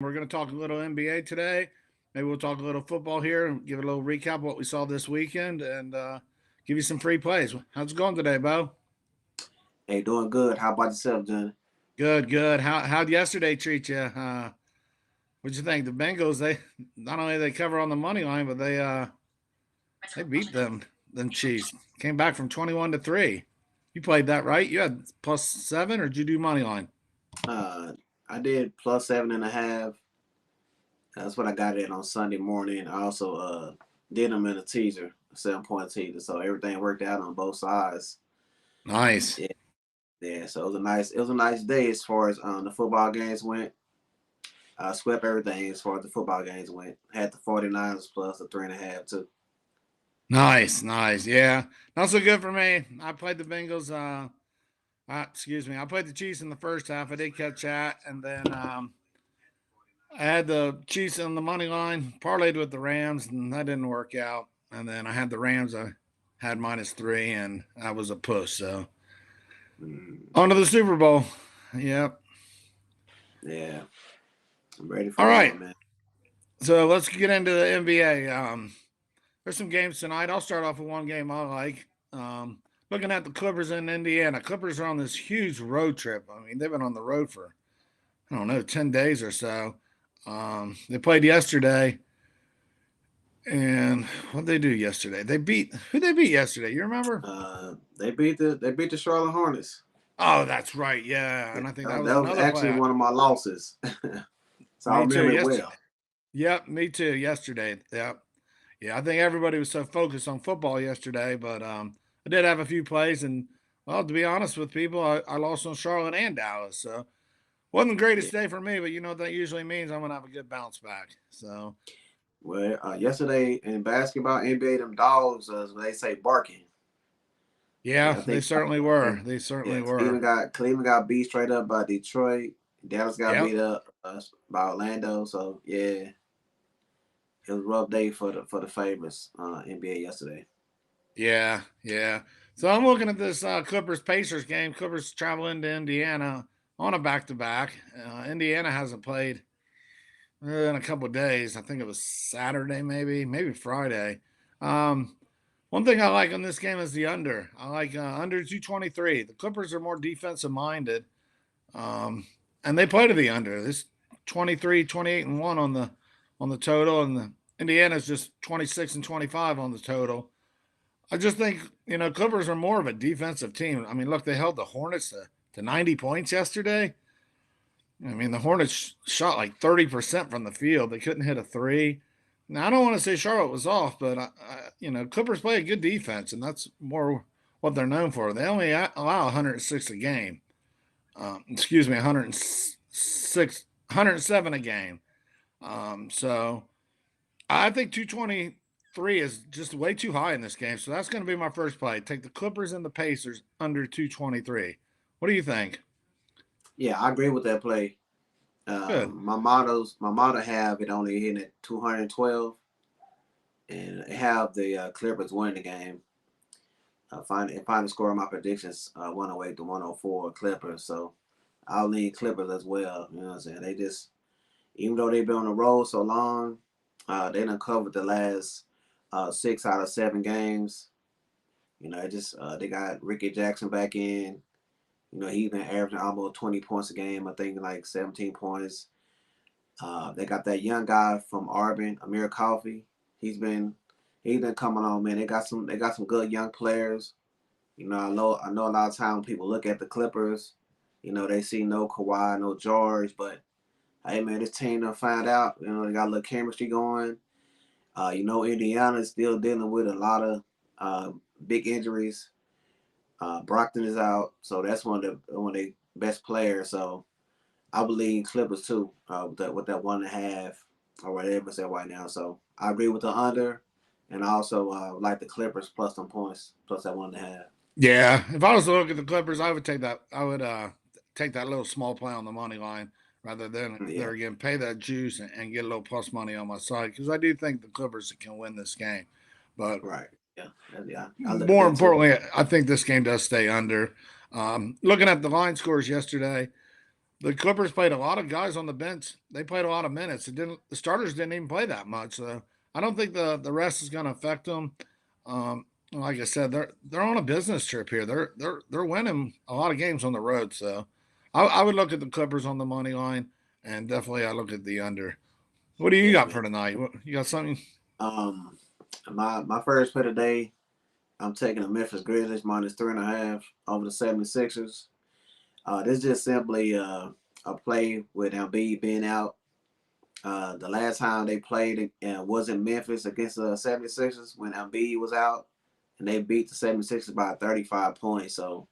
We're going to talk a little NBA today. Maybe we'll talk a little football here and give a little recap of what we saw this weekend and give you some free plays. How's it going today, Bo? Hey, doing good. How about yourself, Johnny? Good, good. How'd yesterday treat you? What'd you think? The Bengals, they not only they cover on the money line, but they beat them Chiefs. Came back from 21-3. You played that right? You had +7, or did you do money line? Uh, I did plus 7.5. That's what I got in on Sunday morning. I also did them in a teaser, 7 point teaser. So everything worked out on both sides. Nice. Yeah, yeah. So it was a nice day as far as the football games went. I swept everything as far as the football games went. Had the 49ers plus the 3.5 too. Nice, nice. Yeah. Not so good for me. I played the Bengals. Excuse me. I played the Chiefs in the first half. I did catch that. And then I had the Chiefs on the money line, parlayed with the Rams, and that didn't work out. And then I had the Rams. I had -3, and I was a push. So Mm, on to the Super Bowl. Yep. yeah, I'm ready for All that right. one, man. So let's get into the NBA. There's some games tonight. I'll start off with one game I like. Looking at the Clippers in Indiana. Clippers are on this huge road trip. I mean, they've been on the road for, I don't know, 10 days or so. They played yesterday. And what did they do yesterday? Who they beat yesterday? You remember? They beat the Charlotte Hornets. Oh, that's right. Yeah. Yeah, And I think that that, was that was another actually play. one of my losses, so I Me too. remember it Yesterday. well. Yep, me too. Yesterday. Yep. Yeah, I think everybody was so focused on football yesterday, but I did have a few plays, and well, to be honest with people, I lost on Charlotte and Dallas, so wasn't the Yeah. greatest day for me. But you know what that usually means I'm gonna have a good bounce back. So Well, yesterday in basketball, NBA, them dogs, as they say, barking. yeah, Yeah, I they think certainly were. Cle- They certainly yeah, were. Cleveland got beat straight up by Detroit. Dallas got Yep. beat up by Orlando. So yeah, it was a rough day for the favorites NBA yesterday. Yeah. Yeah. So I'm looking at this Clippers Pacers game. Clippers traveling to Indiana on a back to back. Indiana hasn't played in a couple of days. I think it was Saturday, maybe Friday. Um, One thing I like on this game is the under. I like under 223. The Clippers are more defensive minded, um, and they play to the under. This 23, 28-1 on the total, and the Indiana's just 26-25 on the total. I just think Clippers are more of a defensive team. I mean, look, they held the Hornets to 90 points yesterday. I mean, the Hornets shot like 30% from the field. They couldn't hit a three. Now, I don't want to say Charlotte was off, but Clippers play a good defense, and that's more what they're known for. They only allow 106 a game. Excuse me, 106, 107 a game. So I think 223 is just way too high in this game. So that's going to be my first play. Take the Clippers and the Pacers under 223. What do you think? Yeah, I agree with that play. Good. My motto have it only hitting at 212, and have the Clippers win the game. Final score of my predictions 108 to 104 Clippers. So I'll lean Clippers as well. You know what I'm saying? They just, even though they've been on the road so long, they done covered the last 6 out of 7 games. They got Ricky Jackson back in. He's been averaging almost 20 points a game. I think like 17 points. They got that young guy from Auburn, Amir Coffey. He's been coming on, man. They got some good young players. I know a lot of times people look at the Clippers, they see no Kawhi, no George, but hey, man, this team done find out. They got a little chemistry going. Indiana is still dealing with a lot of uh, big injuries. Brockton is out, so that's one of the best players. So I believe Clippers too, with that 1.5 or whatever it's at right now. So I agree with the under, and I also like the Clippers plus some points, plus that 1.5. Yeah, if I was to look at the Clippers, I would take that. I would take that little small play on the money line rather than Yeah, there again pay that juice and get a little plus money on my side because I do think the Clippers can win this game. But right. Yeah, yeah. I look at more that too. importantly, I think this game does stay under. Looking at the line scores yesterday, The Clippers played a lot of guys on the bench. They played a lot of minutes. It didn't. The starters didn't even play that much. So I don't think the rest is going to affect them. Like I said, they're on a business trip here. They're winning a lot of games on the road. So I would look at the Clippers on the money line, and definitely I look at the under. What do you Yeah, got man. for tonight? You got something? Um, my first play today, I'm taking the Memphis Grizzlies minus 3.5 over the 76ers. This is just simply a play with Embiid being out. The last time they played was in Memphis against the 76ers when Embiid was out, and they beat the 76ers by 35 points. So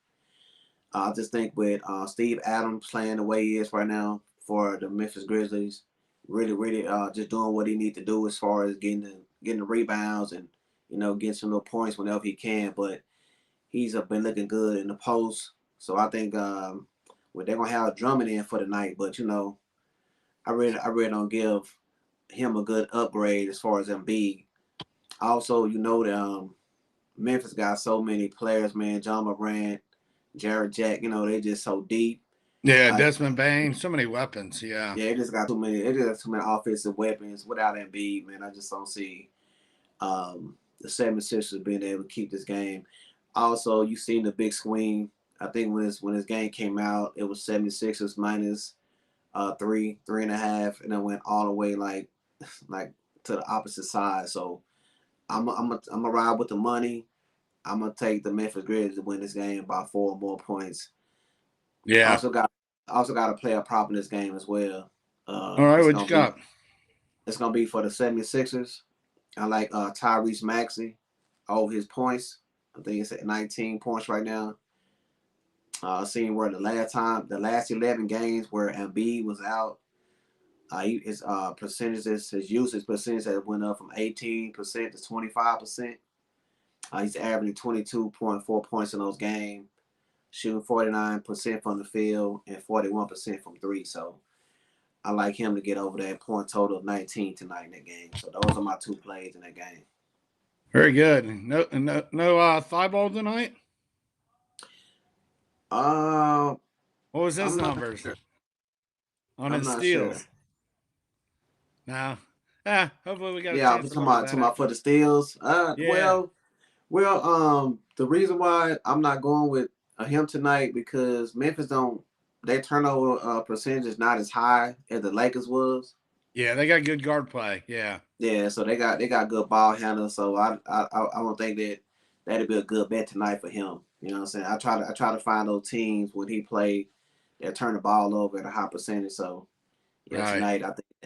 I just think with Steve Adams playing the way he is right now for the Memphis Grizzlies, really just doing what he needs to do as far as getting the rebounds and getting some little points whenever he can. But he's been looking good in the post. So I think well, they're gonna have Drummond in for the night. But I really don't give him a good upgrade as far as Embiid. Also, that Memphis got so many players, man. John Morant, Jared Jack. They just so deep. Yeah, Like, Desmond Bain. So many weapons. Yeah. yeah, it just got too many. It just got too many offensive weapons. Without Embiid, man, I just don't see the 76ers being able to keep this game. Also, you seen the big swing. I think when this game came out, it was 76ers minus 3.5, and it went all the way like to the opposite side. So I'm gonna ride with the money. I'm gonna take the Memphis Grizzlies to win this game by 4 more points. Yeah. Also got to play a prop in this game as well. All right. It's What you gonna be got? it's gonna be for the 76ers. I like Tyrese Maxey over his points. I think it's at 19 points right now. Seeing where the last 11 games where Embiid was out, his percentages, his usage percentage that went up from 18% to 25%. He's averaging 22.4 points in those games, shooting 49% from the field and 41% from three. So I like him to get over that point total of 19 tonight in that game. So those are my two plays in that game. Very good. No thigh ball tonight. Uh, What was his I'm not numbers sure. on I'm his not sure. steals? No. Yeah. Hopefully we got a Yeah, chance we to look at talking that. about for the steals. Yeah. The reason why I'm not going with him tonight because Memphis don't their turnover percentage is not as high as the Lakers was. Yeah, they got good guard play. Yeah. Yeah, so they got good ball handlers. So I don't think that'd be a good bet tonight for him. You know what I'm saying? I try to find those teams when he played that turn the ball over at a high percentage. So yeah, Right. tonight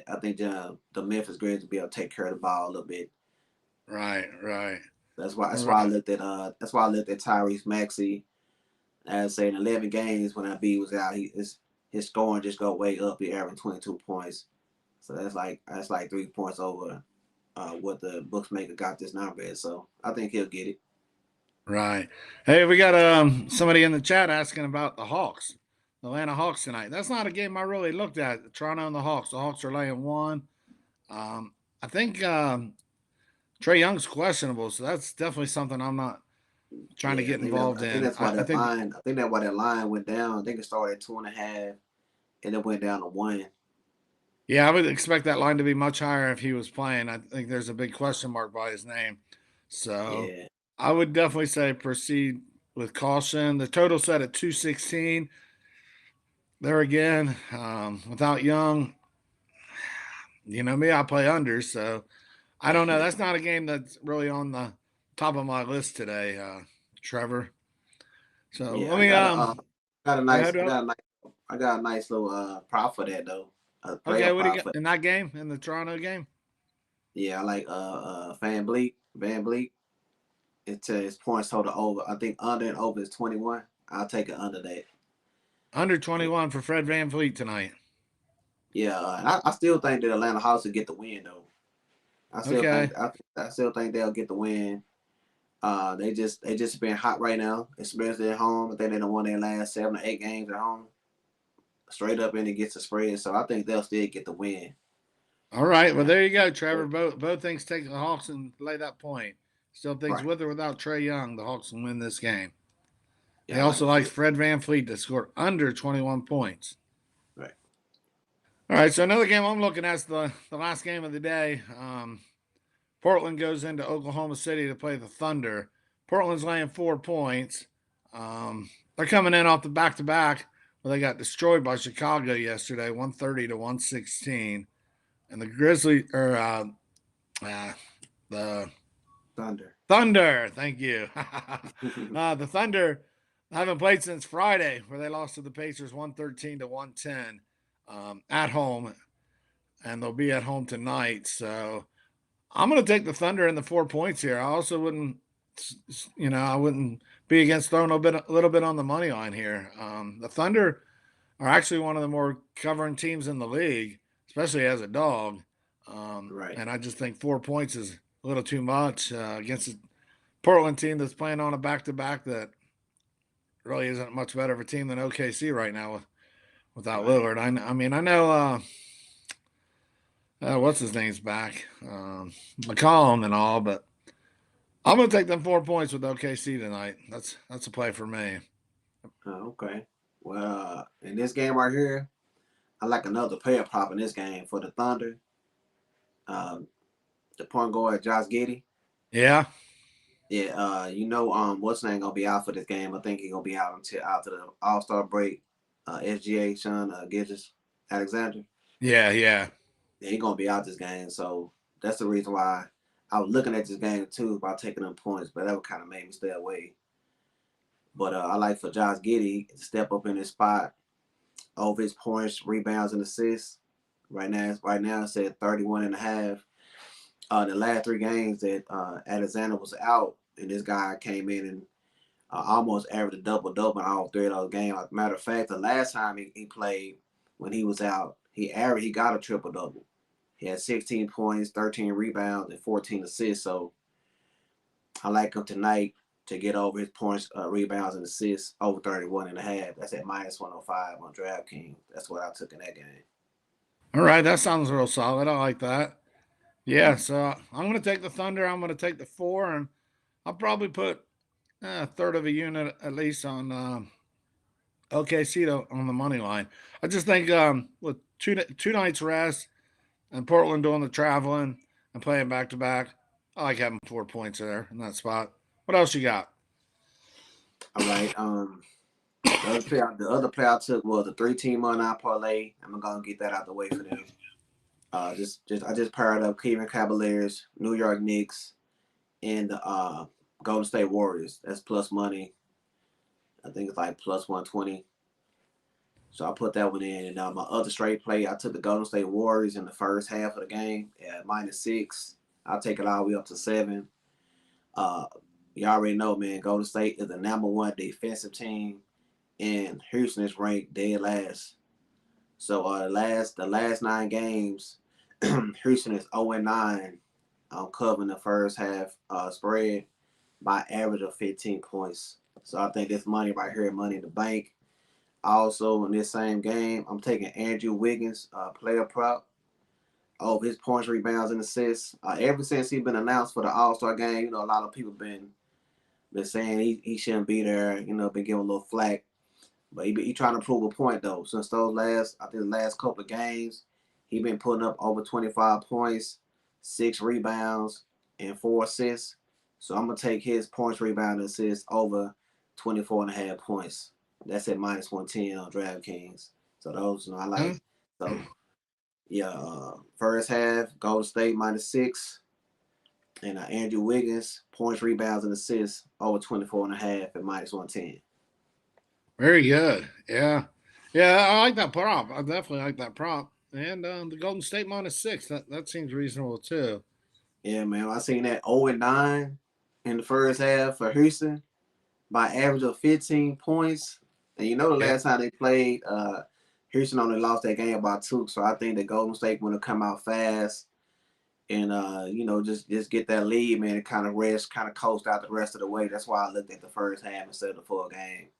I think the Memphis Grizzlies will be able to take care of the ball a little bit. Right. Right. That's why All that's why I right. looked at Tyrese Maxey as saying 11 games when that B was out. His scoring just go way up. He averaged 22 points. So that's like 3 points over what the bookmaker got this number at. So I think he'll get it. Right. Hey, we got somebody in the chat asking about the Hawks, the Atlanta Hawks tonight. That's not a game I really looked at. Toronto and the Hawks. The Hawks are laying one. Um, I think Trey Young's questionable, so that's definitely something I'm not trying to Yeah, get involved I think in. that's why I that think line. I think that's why that line went down. I think it started at 2.5, and it went down to 1. Yeah, I would expect that line to be much higher if he was playing. I think there's a big question mark by his name. So Yeah, I would definitely say proceed with caution. The total set at 216. There again, without Young, you know me, I play under. So I don't know. That's not a game that's really on the top of my list today, Trevor. So yeah. let me Got a go nice, ahead. I got a nice, I got a nice little prop for that though. A player Okay, what do you prop got for. in that game, in the Toronto game? Yeah, I like Van Bleek. It's points total over. I think under and over is 21. I'll take it under that. Under 21 for Fred Van Vliet tonight. Yeah, and I still think that Atlanta Hawks will get the win though. I still Okay. think I still think they'll get the win. They just been hot right now, especially at home. I think they don't won their last 7 or 8 games at home, straight up, and it gets a spread. So I think they'll still get the win. All right. Well, Yeah, there you go, Trevor. Both things take the Hawks and lay that point. Still thinks right. with or without Trey Young, the Hawks can win this game. He Yeah, I like also the likes field. Fred Van Fleet to score under 21 points. All right, so another game I'm looking at is the last game of the day. Portland goes into Oklahoma City to play the Thunder. Portland's laying 4 points. They're coming in off the back to back where they got destroyed by Chicago yesterday, 130 to 116. And the Grizzlies, or the Thunder. Thunder, thank you. The Thunder haven't played since Friday, where they lost to the Pacers 113 to 110 at home, and they'll be at home tonight. So I'm going to take the Thunder in the 4 points here. I also wouldn't, I wouldn't be against throwing a little bit on the money line here. The Thunder are actually one of the more covering teams in the league, especially as a dog. Right. And I just think 4 points is a little too much against a Portland team that's playing on a back to back that really isn't much better of a team than OKC right now without Right. Lillard. I mean, I know what's his name's back, McCollum and all, but I'm gonna take them 4 points with OKC tonight. That's a play for me. Okay. Well, in this game right here, I like another player prop in this game for the Thunder. Um, the point guard Josh Giddey. Yeah, Yeah, what's name gonna be out for this game? I think he's gonna be out until after the All Star break. SGA Sean Gidges Alexander. yeah. Yeah, he's gonna be out this game, so that's the reason why I was looking at this game too about taking them points, but that would kind of made me stay away. But I like for Josh Giddey to step up in his spot over his points, rebounds, and assists. Right now, it's at 31 and a half. The last three games that Alexander was out, and this guy came in and almost averaged a double double in all three of those games. Matter of fact, the last time he played when he was out, he got a triple double. He had 16 points, 13 rebounds, and 14 assists. So I like him tonight to get over his points, rebounds, and assists over 31 and a half. That's at minus 105 on DraftKings. That's what I took in that game. All right, that sounds real solid. I like that. Yeah, Mm. so I'm gonna take the Thunder. I'm gonna take the four, and I'll probably put a third of a unit at least on OKC on the money line. I just think with two nights rest and Portland doing the traveling and playing back to back, I like having 4 points there in that spot. What else you got? All right. The other player I took was a 3-team on our parlay. I'm gonna get that out the way for them. I just paired up Cleveland Cavaliers, New York Knicks, and the Golden State Warriors. That's plus money. I think it's like plus 120. So I put that one in. And my other straight play, I took the Golden State Warriors in the first half of the game at -6. I'll take it all the way up to 7. Uh, you already know, man, Golden State is the number one defensive team, and Houston is ranked dead last. So the last 9 games, Houston is 0-9 on covering the first half spread by average of 15 points. So I think this money right here, money in the bank. Also in this same game, I'm taking Andrew Wiggins, player prop, over his points, rebounds, and assists. Ever since he's been announced for the All Star game, a lot of people been saying he shouldn't be there. Been giving a little flack. But he trying to prove a point though. Since the last couple of games, he been putting up over 25 points, 6 rebounds, and 4 assists. So I'm gonna take his points, rebound, and assists over 24 and a half points. That's at minus 110 on DraftKings. So those, I Huh? like. So yeah, first half, Golden State -6, and Andrew Wiggins points, rebounds, and assists over 24 and a half at minus 110. Very good. Yeah. I like that prop. I definitely like that prop. And the Golden State -6. That seems reasonable too. Yeah, man. I seen that 0-9 in the first half for Houston by average of 15 points. And the Yeah. last time they played, Houston only lost that game by 2. So I think the Golden State want to come out fast and just get that lead, man, and kind of rest, kind of coast out the rest of the way. That's why I looked at the first half instead of the full game.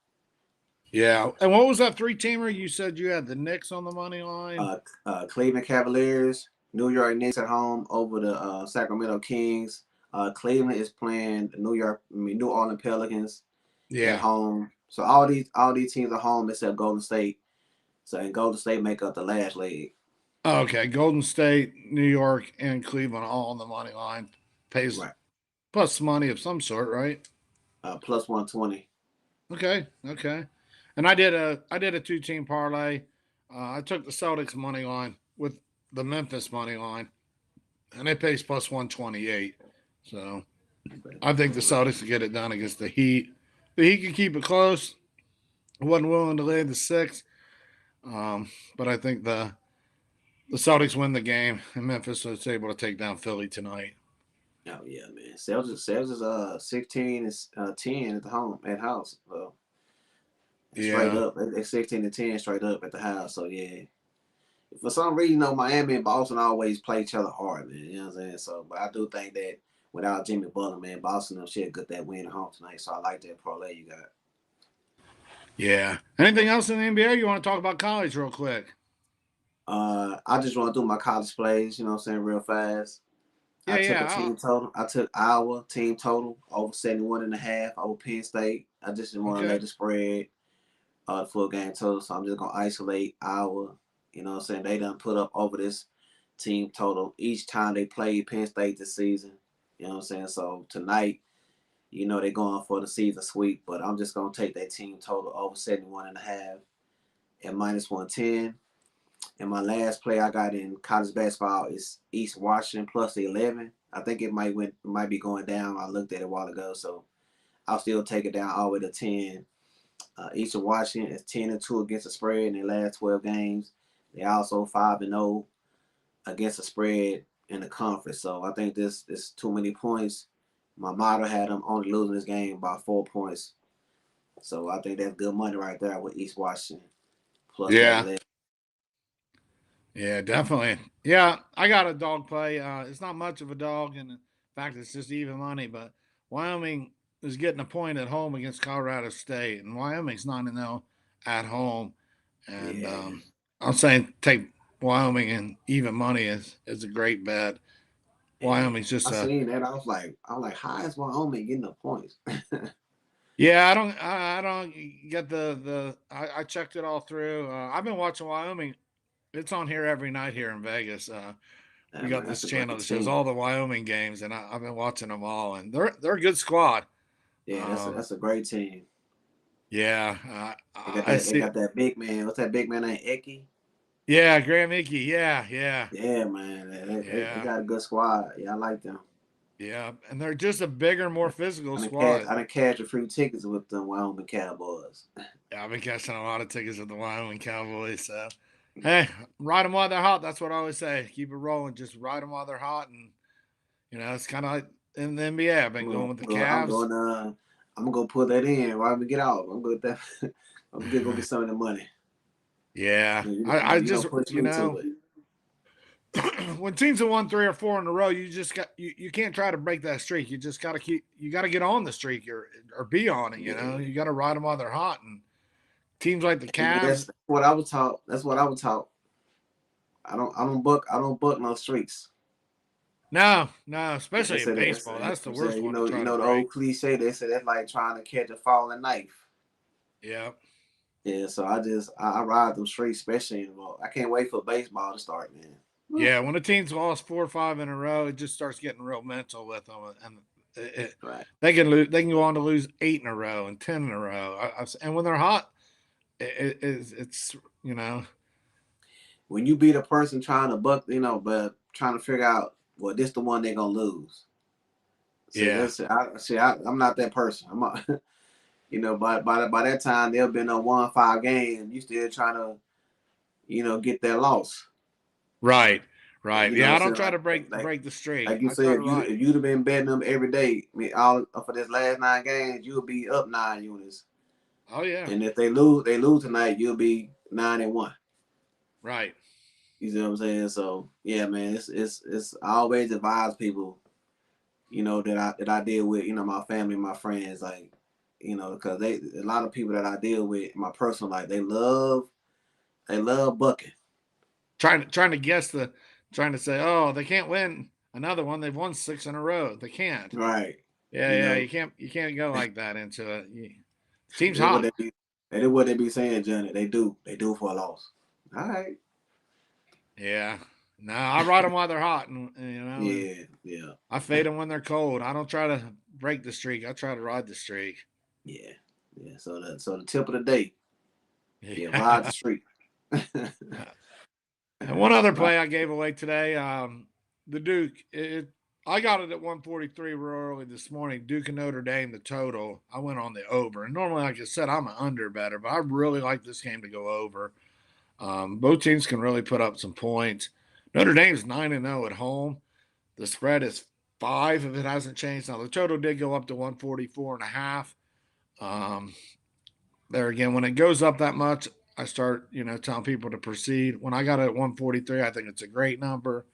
Yeah. And what was that three teamer? You said you had the Knicks on the money line? Uh, Cleveland Cavaliers, New York Knicks at home over the Sacramento Kings. Cleveland is playing the New Orleans Pelicans at Yeah. home. So all these teams are home except Golden State. So and Golden State make up the last leg. Oh, okay, Golden State, New York, and Cleveland all on the money line. Pays Right. plus money of some sort, right? Plus 120. Okay, okay. And I did a two-team parlay. I took the Celtics money line with the Memphis money line, and it pays plus 128. So Bet, I think the bet, bet. Celtics will get it done against the Heat. The Heat can keep it close. I wasn't willing to lay the six, but I think the Celtics win the game, and Memphis was able to take down Philly tonight. Oh yeah, man. Sales is 16 is 10 at the home at house. So it's straight Yeah, up. It's 16-10 straight up at the house. So yeah. For some reason, Miami and Boston always play each other hard, man. You know what I'm saying? So, but I do think that without Jimmy Butler, man, Boston them should get that win at home tonight. So I like that parlay you got. yeah. Anything else in the NBA? You want to talk about college real quick? I just want to do my college plays. You know what I'm saying, real fast. Yeah, I took a yeah. team total. I took Iowa team total over 71.5 over Penn State. I just didn't want to lay Okay. the spread, the full game total. So I'm just gonna isolate Iowa. You know what I'm saying? They done put up over this team total each time they played Penn State this season. You know what I'm saying? So tonight, they're going for the season sweep, but I'm just gonna take that team total over 71.5 at minus 110. And my last play I got in college basketball is East Washington plus the 11. I think it might be going down. I looked at it a while ago, so I'll still take it down all the way to 10. Eastern Washington is 10-2 against the spread in their last 12 games. They also 5-0 against the spread in the conference. So I think this is too many points. My model had them only losing this game by 4 points. So I think that's good money right there with East Washington plus that Yeah, 11. yeah, definitely. Yeah, I got a dog play. It's not much of a dog, and in fact, it's just even money. But Wyoming is getting a point at home against Colorado State, and Wyoming's 9-0 at home. And Yeah. I'm saying take Wyoming and even money is a great bet. Yeah. Wyoming's just I a seen that. I was like, how is Wyoming getting the points? yeah. I don't get I checked it all through. I've been watching Wyoming. It's on here every night here in Vegas. We Yeah, got man, this that's a channel great that shows team. all the Wyoming games, and I've been watching them all, and they're a good squad. Yeah, that's a, Um, that's a great team. yeah, They got I that. They see. got that big man. What's that big man named Eki? Yeah, Graham Icky. Yeah, yeah, Yeah, man. They yeah, got a good squad. Yeah, I like them. yeah, and they're just a bigger, more physical I squad. done cashed a few tickets with the Wyoming Cowboys. Yeah, I've been catching a lot of tickets with the Wyoming Cowboys. So, hey, ride them while they're hot. That's what I always say. Keep it rolling. Just ride them while they're hot, and it's kind of like in the NBA. I've been going with the I'm Cavs. going. I'm gonna go put that in right when we get out. I'm good. That. I'm gonna go get some of the money. Yeah, I You just don't push me to it. when teams have won 3 or 4 in a row, you can't try to break that streak. You just got to get on the streak or be on it. Yeah. You got to ride them while they're hot. And teams like the And Cavs, that's what I was taught. That's what I was taught. I don't book no streaks. no, no, They especially in said that. baseball, that's the I'm worst saying, one to try to the break. old cliche. They said that's like trying to catch a falling knife. Yeah, Yeah, so I ride them streaks, especially in I can't wait for baseball to start, man. Woo. yeah. When a team's lost 4 or 5 in a row, it just starts getting real mental with them, and Right. they can lose. They can go on to lose 8 in a row and 10 in a row. And when they're hot, it's When you beat a person trying to buck, but trying to figure out, well, this the one they're gonna lose. See, yeah, I'm not that person. I'm not, by that time there have been a 1-5 game. You still trying to, get that loss. right, right. You know what Yeah, I'm I don't saying? try Like to break like break the streak. like you I try said, to ride it. if you'd have been betting them every day, I mean, all for this last 9 games, you'll be up 9 units. Oh yeah, And if they lose tonight, you'll be 9-1. right. You see what I'm saying? So yeah, man, it's I always advise people, that I deal with, my family, my friends, like, because a lot of people that I deal with in my personal life, they love bucking. Trying to guess trying to say, oh, they can't win another one. They've won 6 in a row. They can't. Right. Yeah, You yeah. know, You can't go like that into it. Team's that's what hot. they be saying, Johnny. They do for a loss. All right. Yeah. No, I ride them while they're hot, and Yeah, yeah, I fade them when they're cold. I don't try to break the streak. I try to ride the streak. yeah, yeah. So the tip of the day, yeah, ride Yeah. the street. And one other Right, play I gave away today, the Duke. I got it at 143 real early this morning. Duke and Notre Dame, the total. I went on the over. And normally, like I said, I'm an under better, but I really like this game to go over. Both teams can really put up some points. Notre Dame's 9-0 at home. The spread is 5 if it hasn't changed. Now, the total did go up to 144 and a half. Um, there again, when it goes up that much, I start, telling people to proceed. When I got it at 143, I think it's a great number.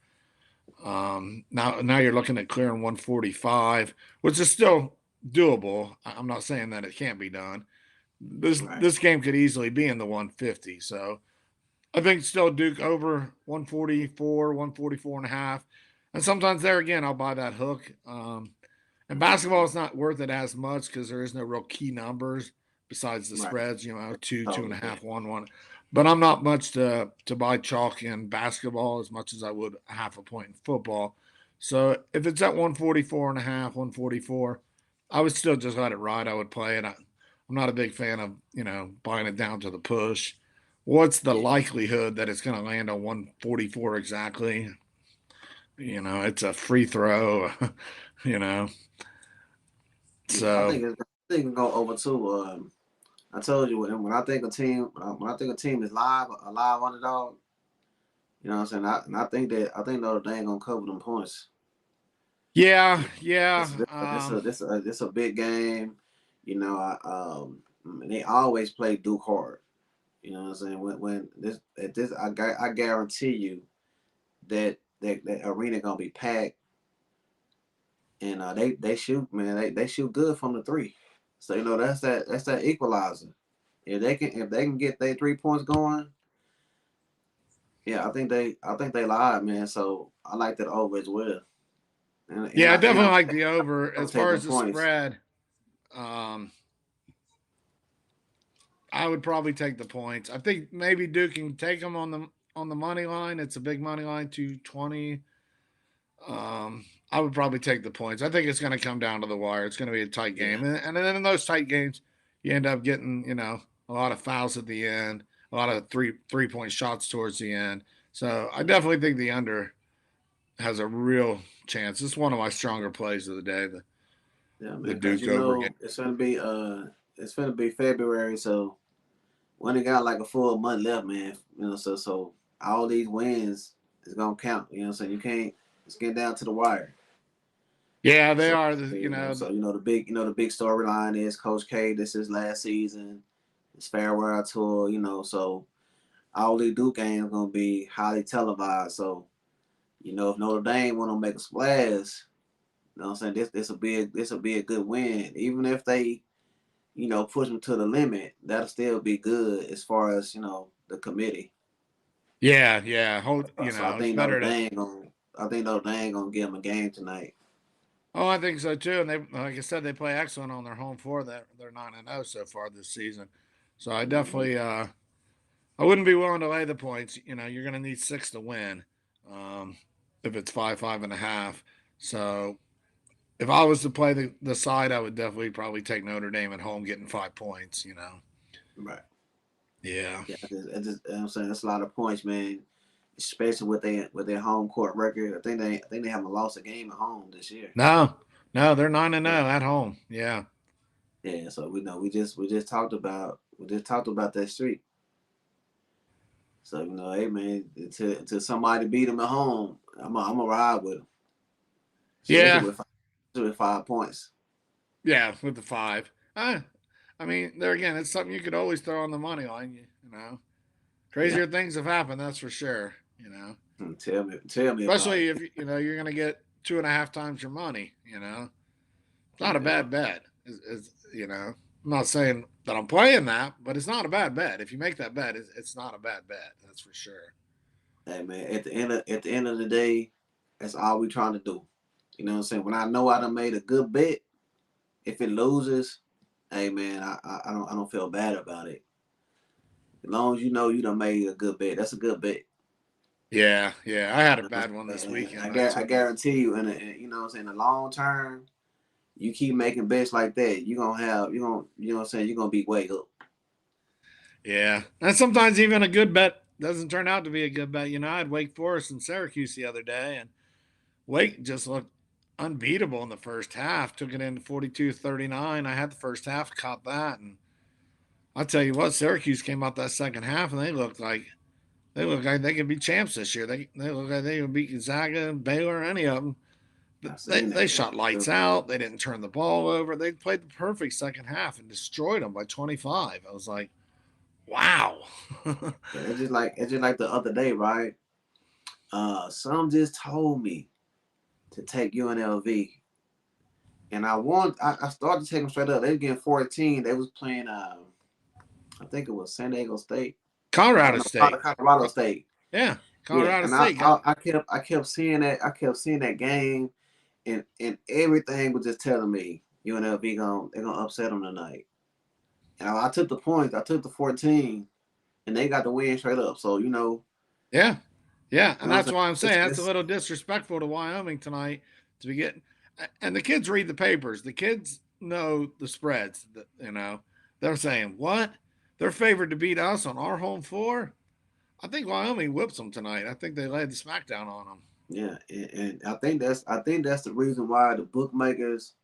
Now you're looking at clearing 145, which is still doable. I'm not saying that it can't be done. This right, this game could easily be in the 150. So I think still Duke over 144, 144 and a half. And sometimes there again, I'll buy that hook. And basketball is not worth it as much because there is no real key numbers besides the right. spreads, two, two and a Totally, yeah, half, 1, 1. But I'm not much to buy chalk in basketball as much as I would a half a point in football. So if it's at 144 and a half, 144, I would still just let it ride. I would play it. I'm not a big fan of, buying it down to the push. What's the yeah, likelihood that it's going to land on 144 exactly? It's a free throw, you know. yeah. I So think it's, I think it's go over too. I told you when I think a team when I think a team is a live underdog. You know what I'm saying? I think Notre Dame gonna cover them points. yeah, Yeah. yeah. This a big game. You know, and they always play Duke hard. You know what I'm saying? When this at this I guarantee you that arena gonna be packed and they shoot, man, they shoot good from the three. So that's that equalizer. If they can get their 3 points going, yeah, I think they lied, man. So I like that over as well. Yeah, I And definitely like the over. I'm As take far them as the points. spread, um, I would probably take the points. I think maybe Duke can take them on the money line. It's a big money line, 220. I would probably take the points. I think it's going to come down to the wire. It's going to be a tight Yeah, game, and then in those tight games, you end up getting a lot of fouls at the end, a lot of three-point shots towards the end. So I yeah, definitely think the under has a real chance. It's one of my stronger plays of the day. yeah, The man. Cause Duke over game. it's gonna be February, so we only got like a full month left, man. You know, so all these wins is gonna count. You know, so you can't. It's getting down to the wire. Yeah, they So are. the big storyline is Coach K. This is last season. It's farewell tour. You know, so all these Duke games gonna be highly televised. So if Notre Dame want to make a splash, you know what I'm saying, this will be a good win. Even if they push them to the limit, that'll still be good as far as the committee. Yeah, yeah. Hold. So It's better to. I think Notre Dame gonna give them a game tonight. Oh, I think so too. And they, like I said, they play excellent on their home floor. They're 9-0 so far this season. So I Mm-hmm. definitely, I wouldn't be willing to lay the points. You're going to need 6 to win. Um, if it's 5, 5.5. So if I was to play the side, I would definitely probably take Notre Dame at home, getting 5 points. Right. Yeah. Yeah. I'm saying that's a lot of points, man. Especially with their home court record. I think they haven't lost a game at home this year. No, no, they're 9-0 Yeah. at home. Yeah. Yeah. So we know we just talked about that streak. So hey man, to somebody beat them at home, I'm a ride with them, especially Yeah. with 5 points. Yeah. With the 5. I mean, there again, it's something you could always throw on the money line. Yeah. Crazier things have happened, that's for sure. Tell me about Especially it. if you're going to get 2.5 times your money. It's not a Yeah. bad bet. I'm not saying that I'm playing that, but it's not a bad bet. If you make that bet, it's not a bad bet. That's for sure. Hey man, at the end of the day, that's all we trying to do. You know what I'm saying? When I know I done made a good bet, if it loses, hey man, I don't feel bad about it. As long as you know you done made a good bet, that's a good bet. Yeah, yeah. I had a bad one this And weekend. I I took it. guarantee you, you know what I'm saying, in the long term, you keep making bets like that, you know what I'm saying, you're gonna be way up. Yeah, and sometimes even a good bet doesn't turn out to be a good bet. I had Wake Forest and Syracuse the other day, and Wake just looked unbeatable in the first half. Took it into 42-39. I had the first half, caught that, and I'll tell you what, Syracuse came out that second half, and they look like they could be champs this year. They look like they could beat Gonzaga, Baylor, any of them. But I they, seen they that shot game lights too. out. They didn't turn the ball over. They played the perfect second half and destroyed them by 25. I was like, wow. Yeah, it's just like the other day, right? Some just told me to take UNLV, and I started to take them straight up. They were getting 14. They was playing I think it was San Diego State. Colorado No, State. Colorado State. Yeah, Yeah, Colorado and State got. I kept seeing that, game, and everything was just telling me UNLV they're gonna upset them tonight. And I took the points. I took the 14, and they got the win straight up. So Yeah, yeah, you and know what that's I'm why I'm saying. saying that's a little disrespectful to Wyoming tonight to be getting. And the kids read the papers. The kids know the spreads. They're saying what? They're favored to beat us on our home floor. I think Wyoming whips them tonight. I think they laid the smackdown on them. Yeah, and I think that's the reason why the bookmakers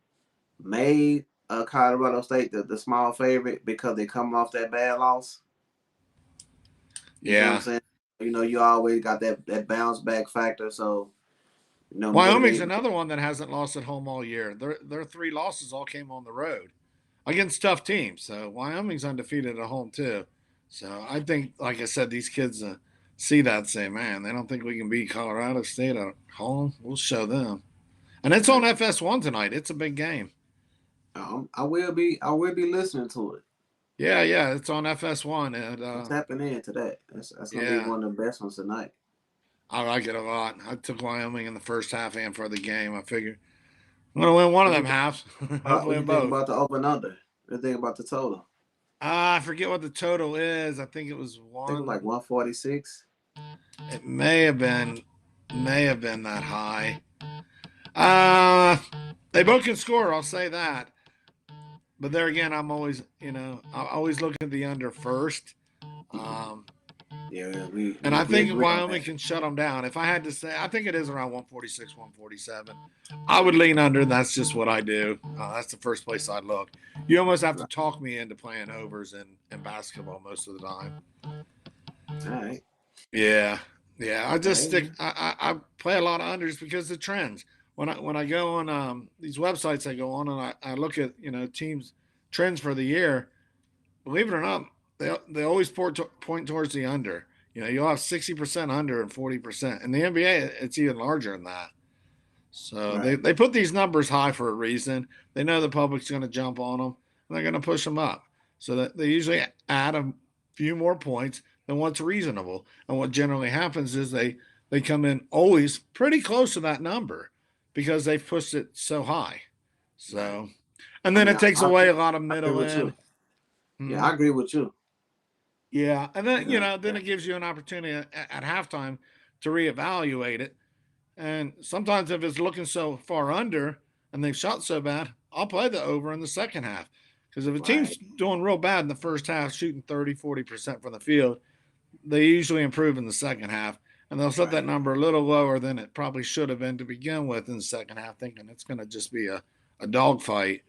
made Colorado State the small favorite, because they come off that bad loss. You see what I'm Yeah, saying? You always got that bounce back factor. So Wyoming's motivate. another one that hasn't lost at home all year. Their three losses all came on the road against tough teams. So Wyoming's undefeated at home too. So I think, like I said, these kids see that and say, "Man, they don't think we can beat Colorado State at home. We'll show them." And it's on Right. FS1 tonight. It's a big game. I will be listening to it. Yeah, yeah, it's on FS1, and I'm tapping into that. That's gonna be yeah, one of the best ones tonight. I like it a lot. I took Wyoming in the first half and for the game. I figured I'm going to win one of What them you halves, what hopefully you in think both. about the over and under? What you think about the total? I forget what the total is. I think it was I think it was like one. 146. It may have been that high. Uh, they both can score. I'll say that. But there again, I always look at the under first. Um, Yeah, and I we think agree on Wyoming that. can shut them down. If I had to say, I think it is around 146, 147. I would lean under. That's just what I do. That's the first place I look. You almost have to Right. talk me into playing overs in basketball most of the time. All right. Yeah, yeah. I just Hey, stick. man. I play a lot of unders because the trends. When I go on these websites, I go on and I look at teams trends for the year. Believe it or not, they always point towards the under. You'll have 60% under and 40%. In the NBA, it's even larger than that. So they, Right. they put these numbers high for a reason. They know the public's going to jump on them and they're going to push them up. So that they usually add a few more points than what's reasonable. And what generally happens is they come in always pretty close to that number because they've pushed it so high. Right. So, and I then mean, it takes away a lot of I agree middle with in. you. Yeah, Hmm. I agree with you. Yeah, and then Yeah. then it gives you an opportunity at halftime to reevaluate it. And sometimes if it's looking so far under and they've shot so bad, I'll play the over in the second half. Because if a team's Right. doing real bad in the first half, shooting 30, 40% from the field, they usually improve in the second half. And they'll set that Right. number a little lower than it probably should have been to begin with in the second half, thinking it's going to just be a dogfight.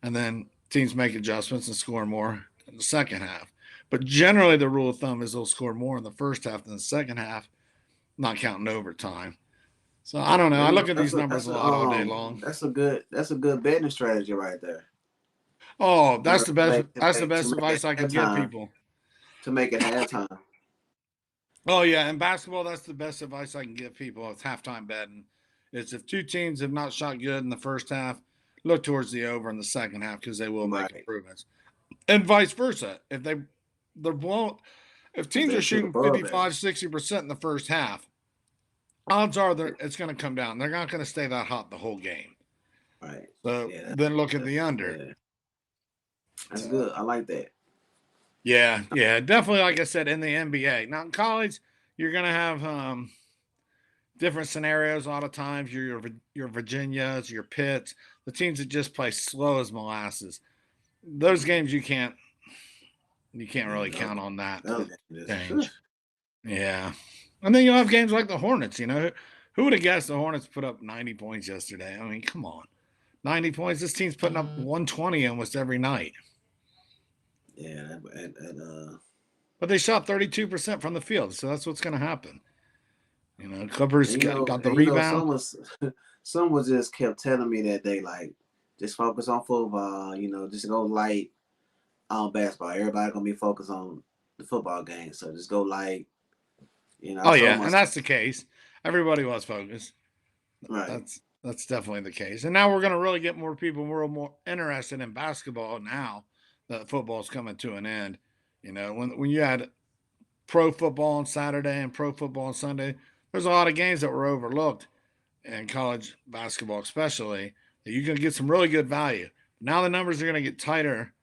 And then teams make adjustments and score more in the second half. But generally, the rule of thumb is they'll score more in the first half than the second half, not counting overtime. So I don't know. Well, I look at these numbers that's a lot all day long. that's a good betting strategy right there. Oh, You know, that's the best. That's the to best make it advice I can give halftime, people. to make it halftime. Oh yeah, in basketball, that's the best advice I can give people. It's halftime betting. It's if two teams have not shot good in the first half, look towards the over in the second half because they will make Right. improvements, and vice versa. They're blown, if If teams they are shoot shooting above that. 55, 60% in the first half, odds are that it's going to come down. They're not going to stay that hot the whole game. Right. So Yeah. then look at That's, the under. yeah. That's So good. I like that. yeah, yeah, definitely. Like I said, in the NBA. Now in college, you're gonna have different scenarios. A lot of times, your Virginias, your Pitts, the teams that just play slow as molasses. Those games you can't Yeah, really count on that to those games change. Yeah, and then you'll have games like the Hornets. Who would have guessed the Hornets put up 90 points yesterday? I mean, come on, 90 points. This team's putting up 120 almost every night. yeah, But they shot 32% from the field, so that's what's going to happen. Clippers got the rebound. some was some was just kept telling me that they like just focus on football. Just go light on basketball. Everybody gonna be focused on the football game, so just go light. I Oh told yeah, and myself, that's the case. Everybody was focused. right, That's definitely the case. And now we're going to really get more people more interested in basketball now that football's coming to an end. When you had pro football on Saturday and pro football on Sunday, there's a lot of games that were overlooked in college basketball, especially that you can get some really good value. Now the numbers are going to get tighter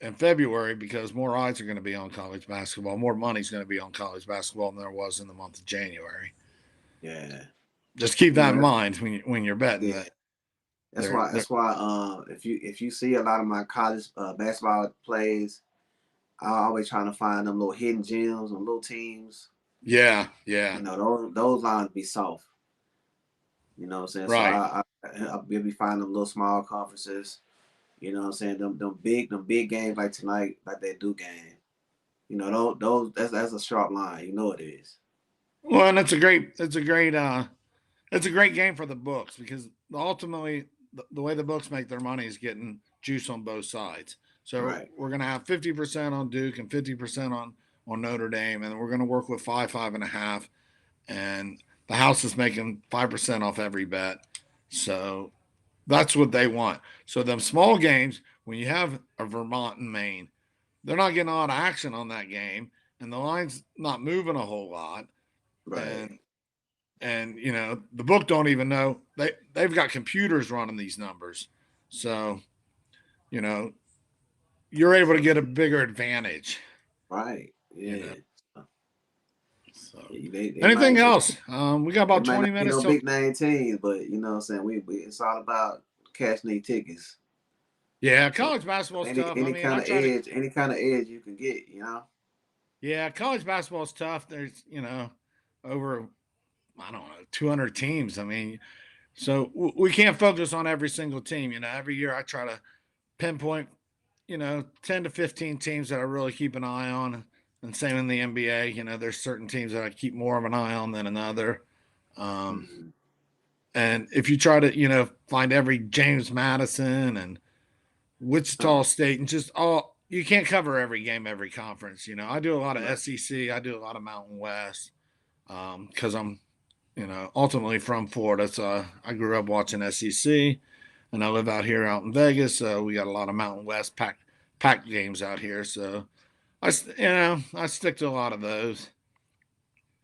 in February because more eyes are going to be on college basketball, more money's going to be on college basketball than there was in the month of January. yeah, Just keep you that know, in that, mind when you're betting yeah. that That's they're, why. they're If you see a lot of my college basketball plays, I always trying to find them little hidden gems and little teams. yeah, yeah, Those lines be soft. You know what I'm saying? So right. I'll be finding them little small conferences. You know what I'm saying? Them big games like tonight, like that Duke game. Those that's a sharp line. You know it is. Well, and it's a great game for the books because ultimately the way the books make their money is getting juice on both sides. So Right. we're going to have 50% on Duke and 50% on Notre Dame, and we're going to work with 5.5, and the house is making 5% off every bet. So that's what they want. So them small games when you have a Vermont and Maine, they're not getting a lot of action on that game, and the line's not moving a whole lot, Right. and the book don't even know they've got computers running these numbers, so you know you're able to So get a bigger advantage. right. You know, Yeah. So, so they anything might else? We got they about might 20 not be minutes no till. big name teams, but you know what I'm saying. We it's all about cashing these tickets. Yeah, So college basketball's any tough. I any mean, I kind of try to. edge, any kind of edge you can get. Yeah, college basketball's tough. There's over, I don't know, 200 teams. I mean, so we can't focus on every single team. Every year I try to pinpoint 10 to 15 teams that I really keep an eye on. And same in the NBA. There's certain teams that I keep more of an eye on than another. Um, Mm-hmm. and if you try to, find every James Madison and Wichita Oh, State and just all, you can't cover every game, every conference. I do a lot of right. SEC, I do a lot of Mountain West because I'm, ultimately from Florida. So I grew up watching SEC and I live out here out in Vegas. So we got a lot of Mountain West pack games out here. So I stick to a lot of those.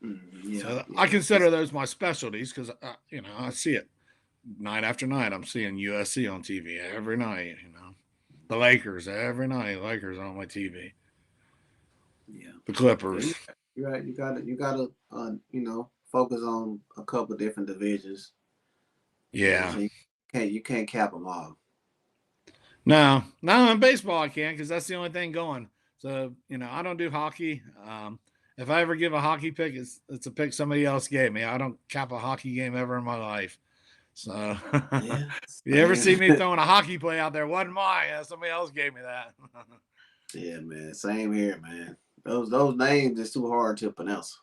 Mm-hmm. Yeah, So I yeah. consider those my specialties because I see it night after night. I'm seeing USC on TV every night. The Lakers every night. Lakers on my TV. Yeah. The Yeah, Clippers. you're right. You gotta focus on a couple of different divisions. You know what I'm Yeah. saying? You can't cap them all. No, no, in baseball I can because that's the only thing going. So I don't do hockey. If I ever give a hockey pick, it's a pick somebody else gave me. I don't cap a hockey game ever in my life. So Yeah, if you ever same. see me throwing a hockey play out there, wasn't mine. Somebody else gave me that. Yeah, man. Same here, man. Those names is too hard to pronounce.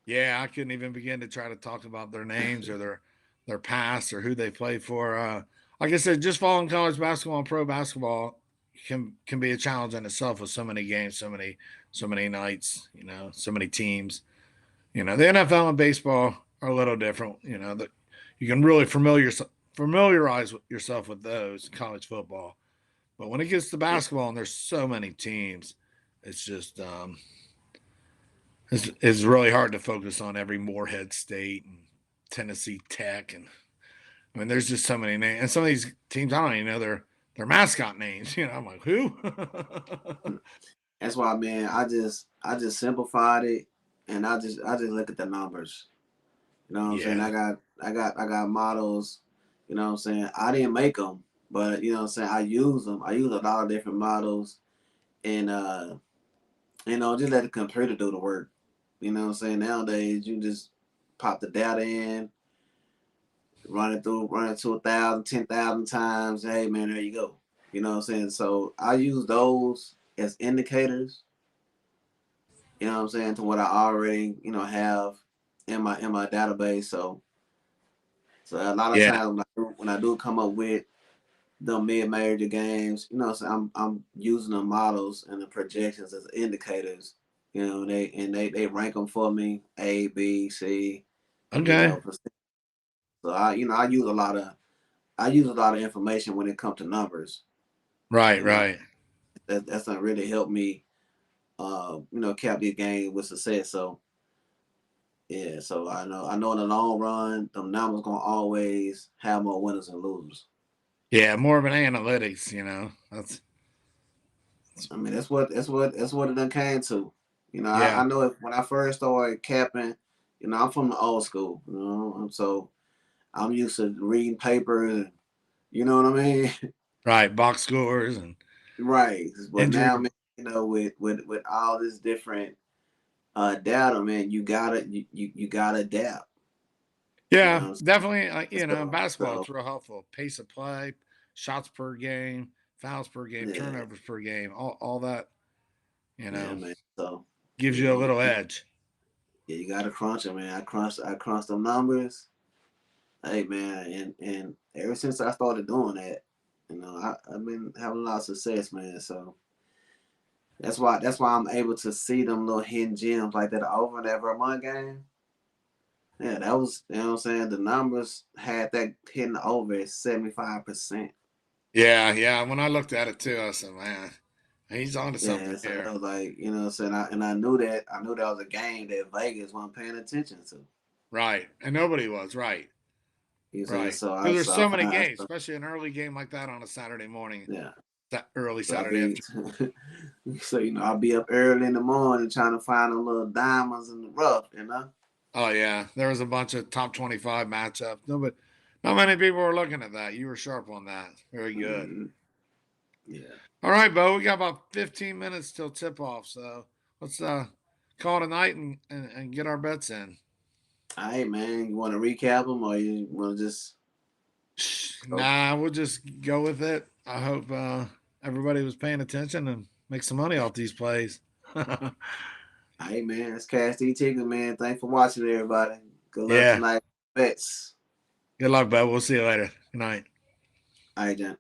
Yeah, I couldn't even begin to try to talk about their names or their past or who they played for. Like I said, just following college basketball and pro basketball can be a challenge in itself with so many games, so many nights, so many teams. The NFL and baseball are a little different. That you can really familiarize yourself with those college football. But when it gets to Yeah. basketball and there's so many teams, it's just it's really hard to focus on every Moorhead State and Tennessee Tech, and I mean, there's just so many names, and some of these teams I don't even know their mascot names. I'm like, who? That's why, man. I just simplified it, and I just look at the numbers. You know what I'm saying? Yeah. I got models. You know what I'm saying? I didn't make them, but you know what I'm saying. I use them. I use a lot of different models, and just let the computer do the work. You know what I'm saying? Nowadays, you just pop the data in, run it to 1,000, 10,000 times. Hey man, there you go. You know what I'm saying? So I use those as indicators. You know what I'm saying, to what I already have in my database. So a lot of Yeah. times when I do come up with the mid major games, so I'm using the models and the projections as indicators. They rank them for me A, B, C. Okay. So I use a lot of information when it comes to numbers. Right. You know Right. that's not really helped me cap these games with success. So yeah, so I know in the long run, the numbers gonna always have more winners and losers. Yeah. More of an analytics. I mean, that's what it done came to. Yeah. I know when I first started capping, I'm from the old school, and so I'm used to reading papers, and you know what I mean, Right. Box scores and right? But injury. now, man, with all this different data, man, you gotta adapt. You know Yeah. what I'm Definitely. saying? Basketball. So It's real helpful. Pace of play, shots per game, fouls per game, yeah, turnovers per game. All that. You yeah, know, man. So gives you a little edge. yeah, you gotta crunch it, man. I crunched them numbers. Hey man, and ever since I started doing that, I've been having a lot of success, man. So that's why I'm able to see them little hidden gems like that over that Vermont game. Yeah, that was what I'm saying. The numbers had that hitting over at 75%. Yeah. Yeah. When I looked at it too, I said, man, he's on to something Yeah, so that here. was like, what I'm saying, I knew that was a game that Vegas wasn't paying attention to. Right. And nobody was. Right. You know what I'm saying? Right. Because there's So I so many find, games, especially an early game like that on a Saturday morning, yeah. that early So I Saturday be, afternoon. so I'll be up early in the morning trying to find the little diamonds in the rough. Oh yeah, there was a bunch of top 25 matchups. No, but not many people were looking at that. You were sharp on that. Very good. Mm-hmm. Yeah. All right, Bo. We got about 15 minutes till tip off, so let's call it a night and get our bets in. All right, man. You want to recap them, or you want to just go? Nah, we'll just go with it. I hope everybody was paying attention and make some money off these plays. All right, man. It's Cash D Tickets, man. Thanks for watching, everybody. Good luck Yeah. tonight. Bets. Good luck, Bo. We'll see you later. Good night. All right, Jen.